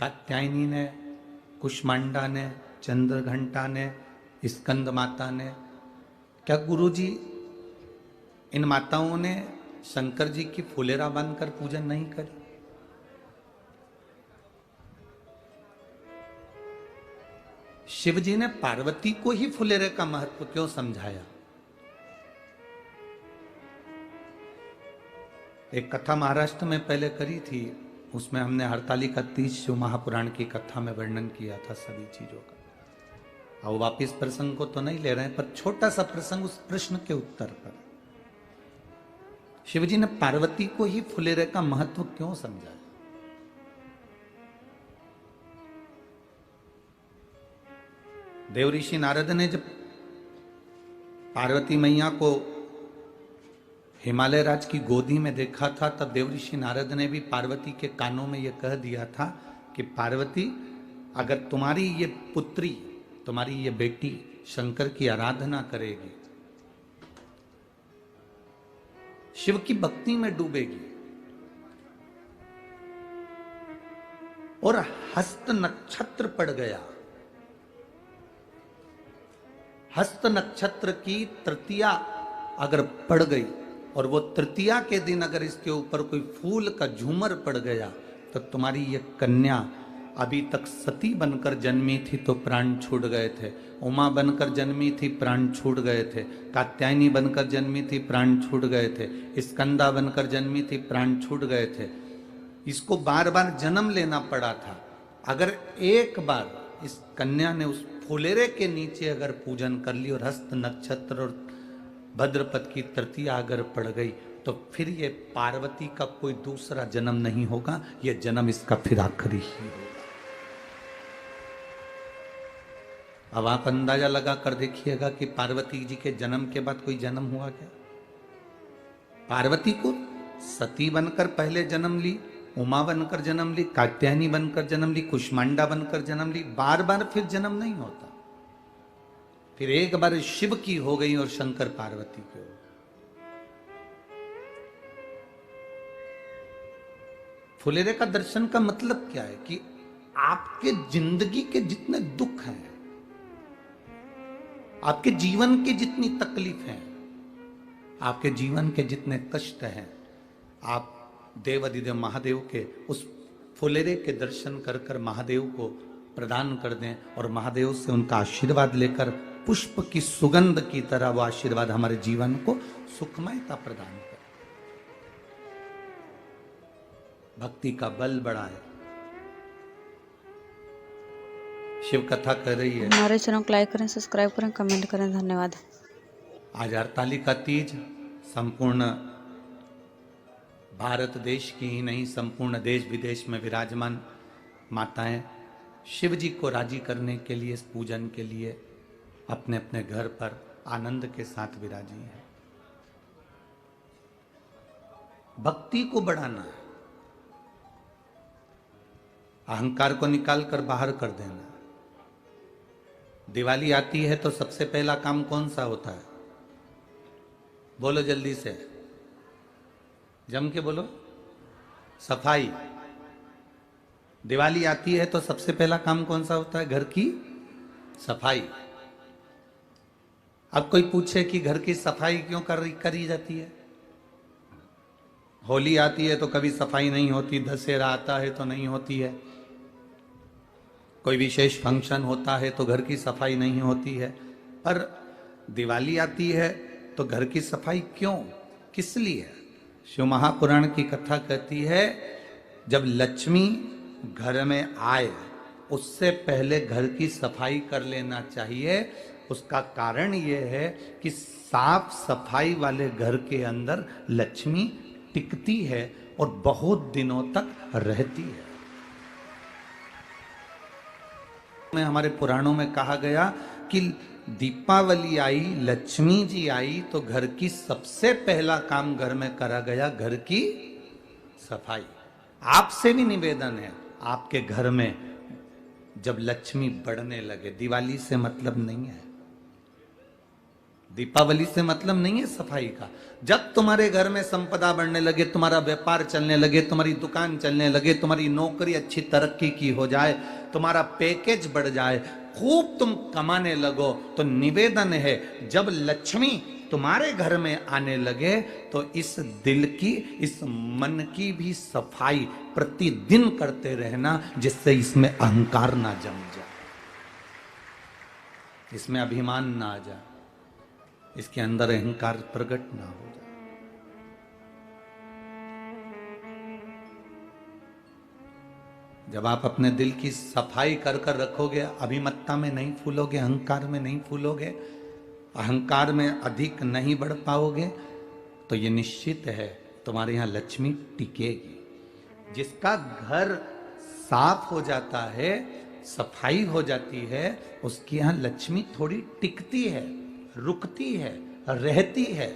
कात्यायनी ने, कुष्मांडा ने, चंद्रघंटा ने, स्कंद माता ने, क्या गुरुजी इन माताओं ने शंकर जी की फुलेरा बांधकर पूजन नहीं करी? शिव जी ने पार्वती को ही फुलेरे का महत्व क्यों समझाया? एक कथा महाराष्ट्र में पहले करी थी, उसमें हमने हरतालिका तीज शिव महापुराण की कथा में वर्णन किया था सभी चीजों का। अब वापिस प्रसंग को तो नहीं ले रहे हैं, पर छोटा सा प्रसंग उस प्रश्न के उत्तर पर। शिवजी ने पार्वती को ही फुलेरे का महत्व क्यों समझाया? देवऋषि नारद ने जब पार्वती मैया को हिमालय राज की गोदी में देखा था, तब देवऋषि नारद ने भी पार्वती के कानों में यह कह दिया था कि पार्वती, अगर तुम्हारी ये पुत्री, तुम्हारी ये बेटी शंकर की आराधना करेगी, शिव की भक्ति में डूबेगी और हस्त नक्षत्र पड़ गया, हस्त नक्षत्र की तृतीया अगर पड़ गई और वो तृतीया के दिन अगर इसके ऊपर कोई फूल का झूमर पड़ गया, तो तुम्हारी ये कन्या अभी तक सती बनकर जन्मी थी तो प्राण छूट गए थे, उमा बनकर जन्मी थी प्राण छूट गए थे, कात्यायनी बनकर जन्मी थी प्राण छूट गए थे, स्कंदा बनकर जन्मी थी प्राण छूट गए थे। इसको बार बार जन्म लेना पड़ा था। अगर एक बार इस कन्या ने उस फुलेरे के नीचे अगर पूजन कर ली और हस्त नक्षत्र और भद्रपद की तृतीया अगर पड़ गई, तो फिर ये पार्वती का कोई दूसरा जन्म नहीं होगा, ये जन्म इसका फिर आखिरी ही होगा। अब आप अंदाजा लगा कर देखिएगा कि पार्वती जी के जन्म के बाद कोई जन्म हुआ क्या? पार्वती को सती बनकर पहले जन्म ली, उमा बनकर जन्म ली, कात्यायनी बनकर जन्म ली, कुष्मांडा बनकर जन्म ली, बार बार फिर जन्म नहीं होता। फिर एक बार शिव की हो गई और शंकर पार्वती की हो गई। फुलेरे का दर्शन का मतलब क्या है कि आपके जिंदगी के जितने दुख हैं, आपके जीवन की जितनी तकलीफ हैं, आपके जीवन के जितने कष्ट हैं, आप देवाधिदेव महादेव के उस फुलेरे के दर्शन कर कर महादेव को प्रदान कर दें और महादेव से उनका आशीर्वाद लेकर पुष्प की सुगंध की तरह वो आशीर्वाद हमारे जीवन को सुखमयता प्रदान करे। भक्ति का बल बढ़ाए। शिव कथा कर रही है। हमारे चैनल को लाइक करें, सब्सक्राइब करें, कमेंट करें। धन्यवाद। आज हरतालिका तीज संपूर्ण भारत देश की ही नहीं, संपूर्ण देश विदेश में विराजमान माताएं शिव जी को राजी करने के लिए, इस पूजन के लिए अपने अपने घर पर आनंद के साथ विराजी हैं। भक्ति को बढ़ाना है, अहंकार को निकाल कर बाहर कर देना। दिवाली आती है तो सबसे पहला काम कौन सा होता है? बोलो जल्दी से, जम के बोलो। सफाई। दिवाली आती है तो सबसे पहला काम कौन सा होता है? घर की सफाई। अब कोई पूछे कि घर की सफाई क्यों करी जाती है? होली आती है तो कभी सफाई नहीं होती, दशहरा आता है तो नहीं होती है, कोई विशेष फंक्शन होता है तो घर की सफाई नहीं होती है, पर दिवाली आती है तो घर की सफाई क्यों, किस लिए? शिव महापुराण की कथा कहती है, जब लक्ष्मी घर में आए उससे पहले घर की सफाई कर लेना चाहिए। उसका कारण यह है कि साफ सफाई वाले घर के अंदर लक्ष्मी टिकती है और बहुत दिनों तक रहती है। में हमारे पुराणों में कहा गया कि दीपावली आई, लक्ष्मी जी आई तो घर की सबसे पहला काम घर में करा गया, घर की सफाई। आपसे भी निवेदन है, आपके घर में जब लक्ष्मी बढ़ने लगे, दिवाली से मतलब नहीं है, दीपावली से मतलब नहीं है सफाई का। जब तुम्हारे घर में संपदा बढ़ने लगे, तुम्हारा व्यापार चलने लगे, तुम्हारी दुकान चलने लगे, तुम्हारी नौकरी अच्छी तरक्की की हो जाए, तुम्हारा पैकेज बढ़ जाए, खूब तुम कमाने लगो, तो निवेदन है जब लक्ष्मी तुम्हारे घर में आने लगे तो इस दिल की, इस मन की भी सफाई प्रतिदिन करते रहना, जिससे इसमें अहंकार ना जम जाए, इसमें अभिमान ना आ जाए, इसके अंदर अहंकार प्रकट ना हो जाए। जब आप अपने दिल की सफाई कर कर रखोगे, अभिमत्ता में नहीं फूलोगे, अहंकार में नहीं फूलोगे, अहंकार में अधिक नहीं बढ़ पाओगे, तो ये निश्चित है तुम्हारे यहां लक्ष्मी टिकेगी। जिसका घर साफ हो जाता है, सफाई हो जाती है, उसके यहां लक्ष्मी थोड़ी टिकती है, रुकती है, रहती है।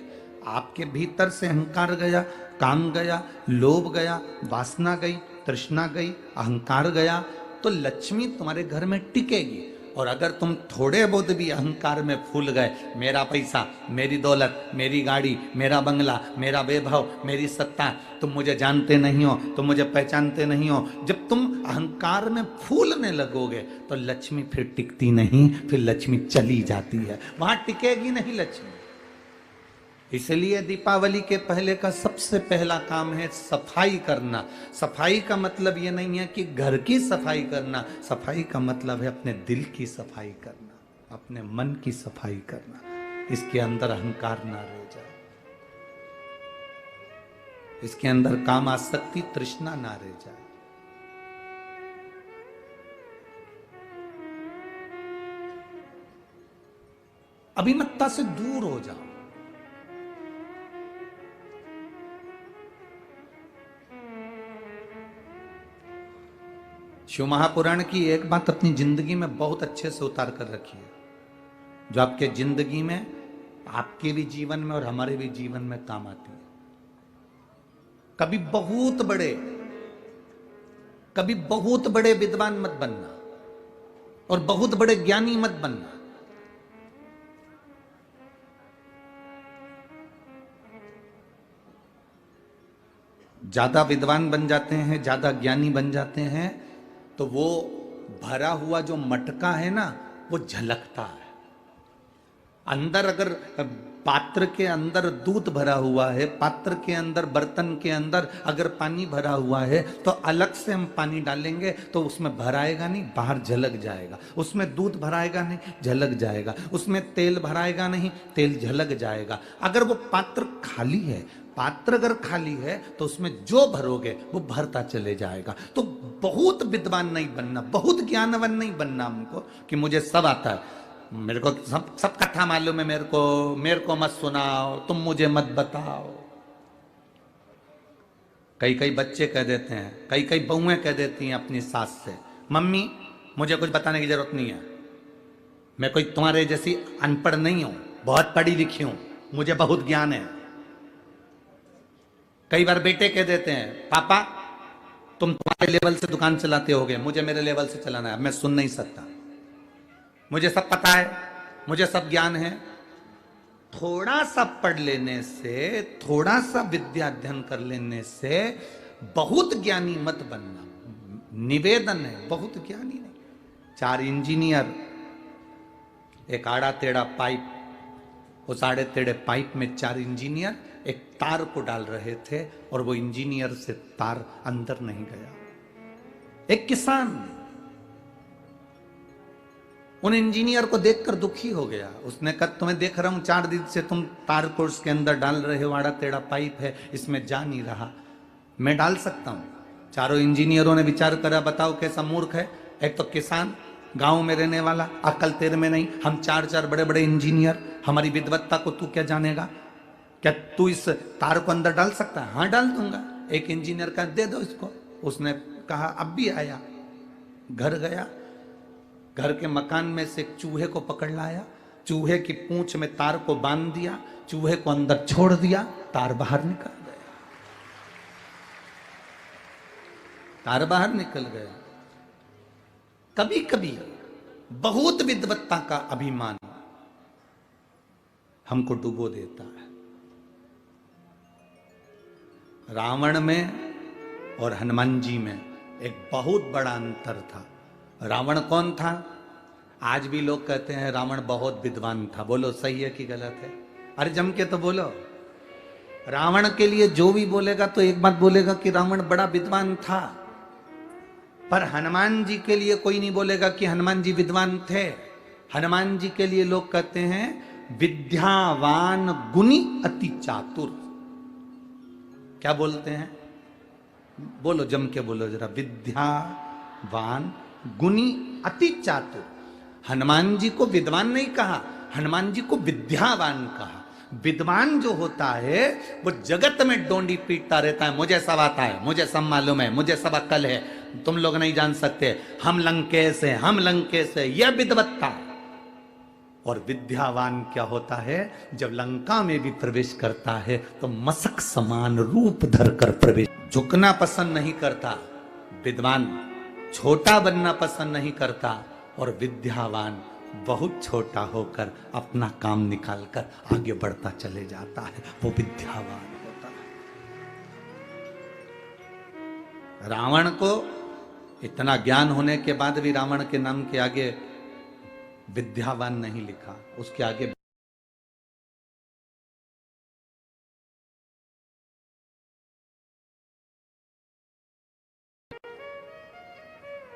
आपके भीतर से अहंकार गया, काम गया, लोभ गया, वासना गई, तृष्णा गई, अहंकार गया, तो लक्ष्मी तुम्हारे घर में टिकेगी। और अगर तुम थोड़े बहुत भी अहंकार में फूल गए, मेरा पैसा, मेरी दौलत, मेरी गाड़ी, मेरा बंगला, मेरा वैभव, मेरी सत्ता, तुम मुझे जानते नहीं हो, तुम मुझे पहचानते नहीं हो, जब तुम अहंकार में फूलने लगोगे तो लक्ष्मी फिर टिकती नहीं, फिर लक्ष्मी चली जाती है, वहां टिकेगी नहीं लक्ष्मी। इसलिए दीपावली के पहले का सबसे पहला काम है सफाई करना। सफाई का मतलब यह नहीं है कि घर की सफाई करना, सफाई का मतलब है अपने दिल की सफाई करना, अपने मन की सफाई करना, इसके अंदर अहंकार ना रह जाए, इसके अंदर काम आसक्ति, तृष्णा ना रह जाए। अभिमत्ता से दूर हो जाओ। शिव महापुराण की एक बात अपनी जिंदगी में बहुत अच्छे से उतार कर रखी है, जो आपके जिंदगी में, आपके भी जीवन में और हमारे भी जीवन में काम आती है। कभी बहुत बड़े विद्वान मत बनना और बहुत बड़े ज्ञानी मत बनना। ज्यादा विद्वान बन जाते हैं, ज्यादा ज्ञानी बन जाते हैं, तो वो भरा हुआ जो मटका है ना, वो झलकता है। अंदर अगर पात्र के अंदर दूध भरा हुआ है, पात्र के अंदर, बर्तन के अंदर अगर पानी भरा हुआ है, तो अलग से हम पानी डालेंगे तो उसमें भराएगा नहीं, बाहर झलक जाएगा। उसमें दूध भराएगा नहीं, झलक जाएगा। उसमें तेल भराएगा नहीं, तेल झलक जाएगा। अगर वो पात्र खाली है, पात्र अगर खाली है, तो उसमें जो भरोगे वो भरता चले जाएगा। तो बहुत विद्वान नहीं बनना, बहुत ज्ञानवान नहीं बनना हमको कि मुझे सब आता है, मेरे को सब कथा मालूम है, मेरे को मत सुनाओ, तुम मुझे मत बताओ। कई बच्चे कह देते हैं, कई बहुएं कह देती हैं अपनी सास से, मम्मी मुझे कुछ बताने की जरूरत नहीं है, मैं कोई तुम्हारे जैसी अनपढ़ नहीं हूं, बहुत पढ़ी लिखी हूं, मुझे बहुत ज्ञान है। कई बार बेटे कह देते हैं, पापा तुम तुम्हारे लेवल से दुकान चलाते होगे, मुझे मेरे लेवल से चलाना है, मैं सुन नहीं सकता, मुझे सब पता है, मुझे सब ज्ञान है। थोड़ा सा पढ़ लेने से, थोड़ा सा विद्या अध्ययन कर लेने से बहुत ज्ञानी मत बनना। निवेदन है, बहुत ज्ञानी नहीं। 4 इंजीनियर एक आड़ा टेढ़ा पाइप, उस आड़े टेढ़े पाइप में 4 इंजीनियर एक तार को डाल रहे थे और वो इंजीनियर से तार अंदर नहीं गया। एक किसान उन इंजीनियर को देखकर दुखी हो गया। उसने कहा, तुम्हें देख रहा हूं 4 दिन से तुम तार को उसके अंदर डाल रहे हो, आड़ा टेढ़ा पाइप है, इसमें जा नहीं रहा, मैं डाल सकता हूं। चारों इंजीनियरों ने विचार करा, बताओ कैसा मूर्ख है, एक तो किसान, गांव में रहने वाला, अकल तेरे में नहीं, हम 4 बड़े बड़े इंजीनियर, हमारी विद्वत्ता को तू क्या जानेगा, क्या तू इस तार को अंदर डाल सकता है? हाँ डाल दूंगा। एक इंजीनियर का दे दो इसको। उसने कहा, अब भी आया, घर गया, घर के मकान में से एक चूहे को पकड़ लाया, चूहे की पूंछ में तार को बांध दिया, चूहे को अंदर छोड़ दिया, तार बाहर निकल गया, तार बाहर निकल गया। कभी कभी बहुत विद्वत्ता का अभिमान, हमको डुबो देता है। रावण में और हनुमान जी में एक बहुत बड़ा अंतर था। रावण कौन था? आज भी लोग कहते हैं रावण बहुत विद्वान था। बोलो सही है कि गलत है? अरे जम के तो बोलो। रावण के लिए जो भी बोलेगा तो एक बात बोलेगा कि रावण बड़ा विद्वान था, पर हनुमान जी के लिए कोई नहीं बोलेगा कि हनुमान जी विद्वान थे। हनुमान जी के लिए लोग कहते हैं विद्यावान गुणी अति चातुर। क्या बोलते हैं? बोलो जम के बोलो जरा। विद्यावान गुणी अति चातुर। हनुमान जी को विद्वान नहीं कहा, हनुमान जी को विद्यावान कहा। विद्वान जो होता है वो जगत में डोंडी पीटता रहता है, मुझे सब आता है, मुझे सब मालूम है, मुझे सब अक्ल है, तुम लोग नहीं जान सकते, हम लंकेश हैं, हम लंकेश है, यह विद्वत्ता। और विद्यावान क्या होता है? जब लंका में भी प्रवेश करता है तो मशक समान रूप धरकर प्रवेश, झुकना पसंद नहीं करता। विद्वान छोटा बनना पसंद नहीं करता, और विद्यावान बहुत छोटा होकर अपना काम निकालकर आगे बढ़ता चले जाता है, वो विद्यावान होता है। रावण को इतना ज्ञान होने के बाद भी रावण के नाम के आगे विद्यावान नहीं लिखा, उसके आगे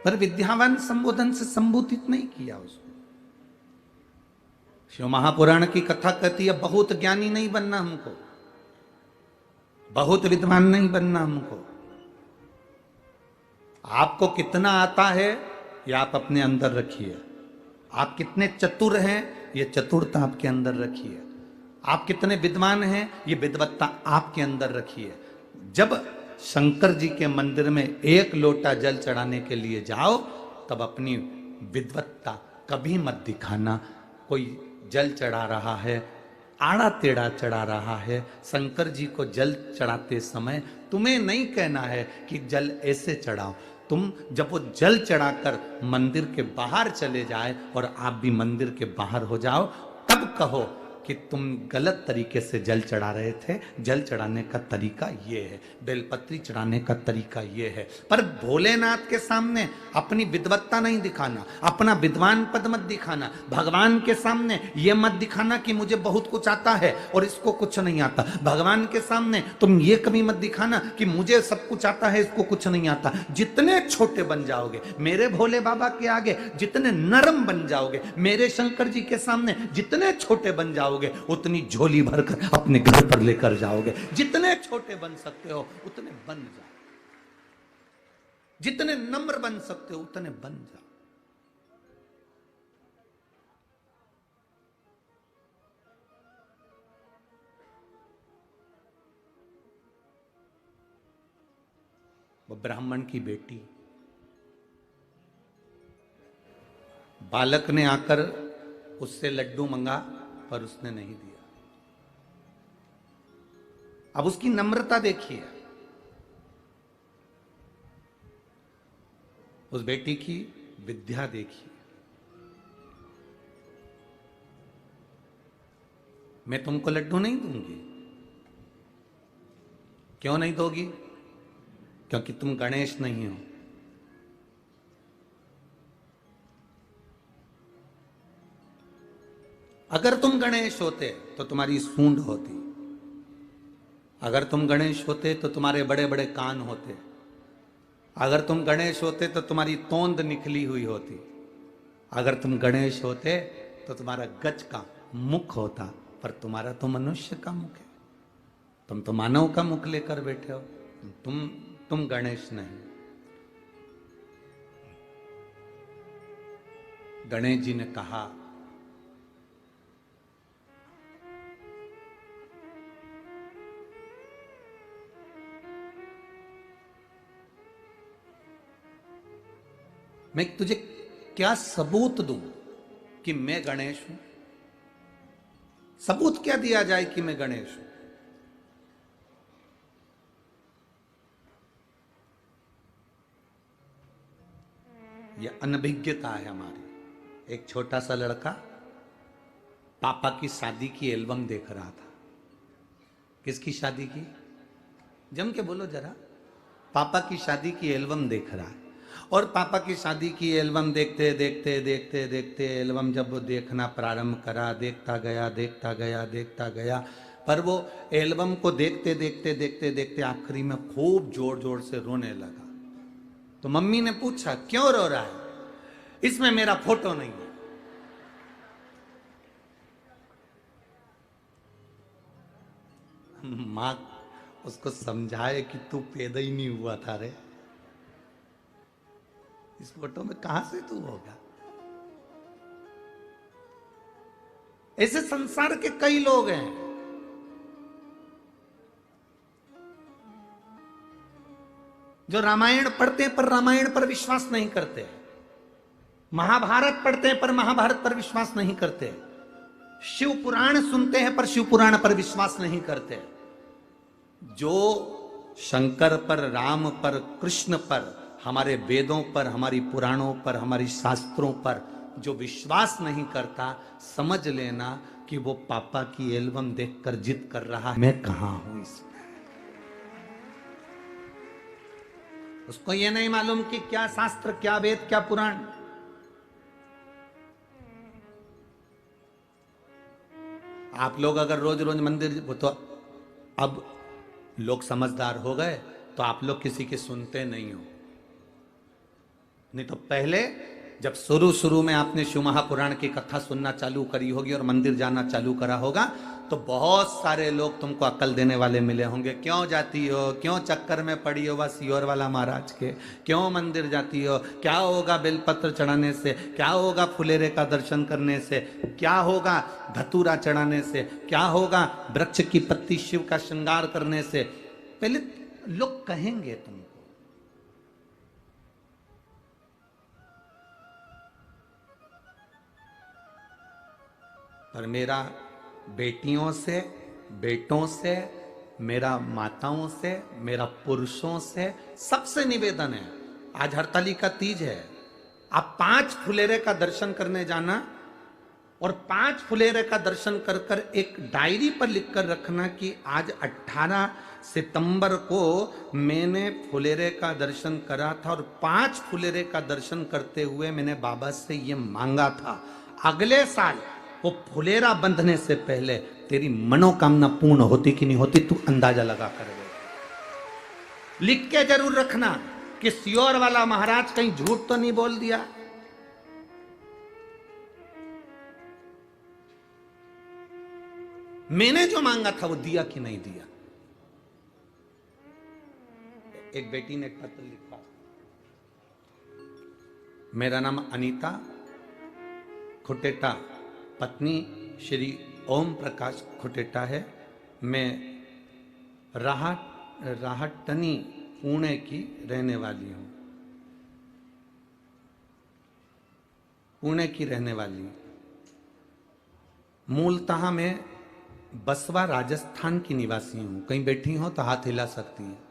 पर विद्यावान संबोधन से संबोधित नहीं किया उसको। शिव महापुराण की कथा कहती है बहुत ज्ञानी नहीं बनना हमको, बहुत विद्वान नहीं बनना हमको। आपको कितना आता है ये आप अपने अंदर रखिए। आप कितने चतुर हैं ये चतुरता आपके अंदर रखिए। आप कितने विद्वान हैं ये विद्वत्ता आपके अंदर रखिए। जब शंकर जी के मंदिर में एक लोटा जल चढ़ाने के लिए जाओ तब अपनी विद्वत्ता कभी मत दिखाना। कोई जल चढ़ा रहा है, आड़ा टेढ़ा चढ़ा रहा है, शंकर जी को जल चढ़ाते समय तुम्हें नहीं कहना है कि जल ऐसे चढ़ाओ। तुम जब वो जल चढ़ाकर मंदिर के बाहर चले जाए और आप भी मंदिर के बाहर हो जाओ तब कहो कि तुम गलत तरीके से जल चढ़ा रहे थे। जल चढ़ाने का तरीका ये है, बेलपत्री चढ़ाने का तरीका ये है। पर भोलेनाथ के सामने अपनी विद्वत्ता नहीं दिखाना, अपना विद्वान पद मत दिखाना। भगवान के सामने ये मत दिखाना कि मुझे बहुत कुछ आता है और इसको कुछ नहीं आता। भगवान के सामने तुम ये कभी मत दिखाना कि मुझे सब कुछ आता है, इसको कुछ नहीं आता। जितने छोटे बन जाओगे मेरे भोले बाबा के आगे, जितने नरम बन जाओगे मेरे शंकर जी के सामने, जितने छोटे बन जाओगे उतनी झोली भरकर अपने घर पर लेकर जाओगे। जितने छोटे बन सकते हो उतने बन जाओ, जितने नम्र बन सकते हो उतने बन जाओ। वो ब्राह्मण की बेटी, बालक ने आकर उससे लड्डू मंगा पर उसने नहीं दिया। अब उसकी नम्रता देखिए, उस बेटी की विद्या देखिए। मैं तुमको लड्डू नहीं दूंगी। क्यों नहीं दोगी? क्योंकि तुम गणेश नहीं हो। अगर तुम गणेश होते तो तुम्हारी सूंड होती, अगर तुम गणेश होते तो तुम्हारे बड़े बड़े कान होते, अगर तुम गणेश होते तो तुम्हारी तोंद निकली हुई होती, अगर तुम गणेश होते तो तुम्हारा गज का मुख होता, पर तुम्हारा तो मनुष्य का मुख है। तुम तो मानव का मुख लेकर बैठे हो। तुम गणेश नहीं। गणेश जी ने कहा मैं तुझे क्या सबूत दूं कि मैं गणेश हूं? सबूत क्या दिया जाए कि मैं गणेश हूं? यह अनभिज्ञता है हमारी। एक छोटा सा लड़का पापा की शादी की एल्बम देख रहा था। किसकी शादी की? जम के बोलो जरा। पापा की शादी की एल्बम देख रहा है। और पापा की शादी की एल्बम देखते देखते देखते देखते एल्बम जब वो देखना प्रारंभ करा, देखता गया देखता गया देखता गया, पर वो एल्बम को देखते देखते देखते देखते आखिरी में खूब जोर जोर से रोने लगा। तो मम्मी ने पूछा, क्यों रो रहा है? इसमें मेरा फोटो नहीं है। मां उसको समझाए कि तू पैदा ही नहीं हुआ था रे, इस फोटो में कहां से तू होगा। ऐसे संसार के कई लोग हैं। जो रामायण पढ़ते हैं पर रामायण पर विश्वास नहीं करते, महाभारत पढ़ते हैं पर महाभारत पर विश्वास नहीं करते, शिव पुराण सुनते हैं पर शिव पुराण पर विश्वास नहीं करते। जो शंकर पर, राम पर, कृष्ण पर, हमारे वेदों पर, हमारी पुराणों पर, हमारी शास्त्रों पर जो विश्वास नहीं करता, समझ लेना कि वो पापा की एल्बम देखकर जिद कर रहा है, मैं कहां हूं इसमें। उसको ये नहीं मालूम कि क्या शास्त्र, क्या वेद, क्या पुराण। आप लोग अगर रोज रोज मंदिर, तो अब लोग समझदार हो गए तो आप लोग किसी की सुनते नहीं हो। नहीं तो पहले जब शुरू शुरू में आपने शिव महापुराण की कथा सुनना चालू करी होगी और मंदिर जाना चालू करा होगा, तो बहुत सारे लोग तुमको अकल देने वाले मिले होंगे। क्यों जाती हो, क्यों चक्कर में पड़ी हो बस सियोर वाला महाराज के, क्यों मंदिर जाती हो, क्या होगा बेलपत्र चढ़ाने से, क्या होगा फुलेरे का दर्शन करने से, क्या होगा धतूरा चढ़ाने से, क्या होगा वृक्ष की पत्ती शिव का श्रृंगार करने से। पहले लोग कहेंगे तुमको। पर मेरा बेटियों से, बेटों से, मेरा माताओं से, मेरा पुरुषों से सबसे निवेदन है, आज हरतालिका तीज है, आप 5 फुलेरे का दर्शन करने जाना और 5 फुलेरे का दर्शन कर कर एक डायरी पर लिख कर रखना कि आज 18 सितंबर को मैंने फुलेरे का दर्शन करा था और 5 फुलेरे का दर्शन करते हुए मैंने बाबा से ये मांगा था, अगले साल वो फुलेरा बंधने से पहले तेरी मनोकामना पूर्ण होती कि नहीं होती, तू अंदाजा लगा कर दे। लिख के जरूर रखना कि सियोर वाला महाराज कहीं झूठ तो नहीं बोल दिया। मैंने जो मांगा था वो दिया कि नहीं दिया। एक बेटी ने एक पत्र लिखा, मेरा नाम अनीता खुटेटा, पत्नी श्री ओम प्रकाश खुटेटा है, मैं राहटनी पुणे की रहने वाली हूं, पुणे की रहने वाली हूं। मूलतः मैं बसवा राजस्थान की निवासी हूं। कहीं बैठी हो तो हाथ हिला सकती हैं।